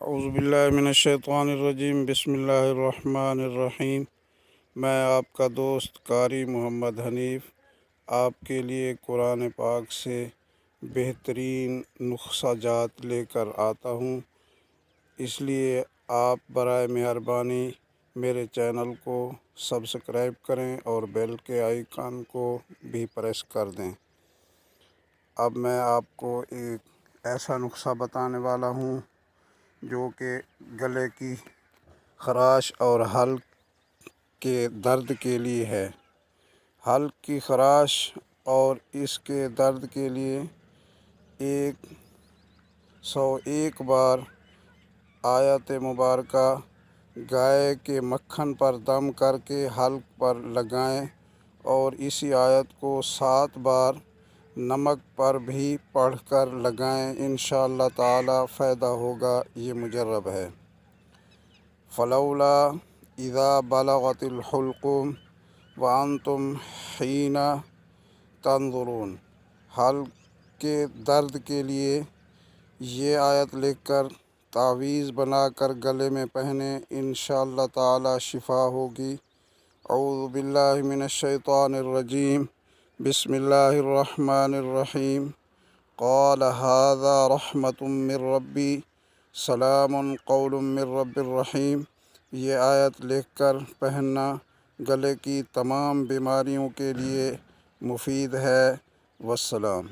اعوذ باللہ من الشیطان الرجیم، بسم اللہ الرحمن الرحیم۔ میں آپ کا دوست قاری محمد حنیف آپ کے لیے قرآن پاک سے بہترین نسخہ جات لے کر آتا ہوں، اس لیے آپ برائے مہربانی میرے چینل کو سبسکرائب کریں اور بیل کے آئیکن کو بھی پریس کر دیں۔ اب میں آپ کو ایک ایسا نسخہ بتانے والا ہوں جو کہ گلے کی خراش اور حلق کے درد کے لیے ہے۔ حلق کی خراش اور اس کے درد کے لیے 101 بار آیت مبارکہ گائے کے مکھن پر دم کر کے حلق پر لگائیں اور اسی آیت کو 7 بار نمک پر بھی پڑھ کر لگائیں، انشاءاللہ تعالی فائدہ ہوگا، یہ مجرب ہے۔ فلولا اذا بلغت الحلقوم وانتم حین تنظرون۔ حلق کے درد کے لیے یہ آیت لکھ کر تعویذ بنا کر گلے میں پہنیں، انشاءاللہ تعالی شفا ہوگی۔ اعوذ باللہ من الشیطان الرجیم، بسم اللہ الرحمن الرحیم۔ قال ھذا رحمۃ من ربی سلام قول من رب الرحیم۔ یہ آیت لکھ کر پہننا گلے کی تمام بیماریوں کے لیے مفید ہے۔ والسلام۔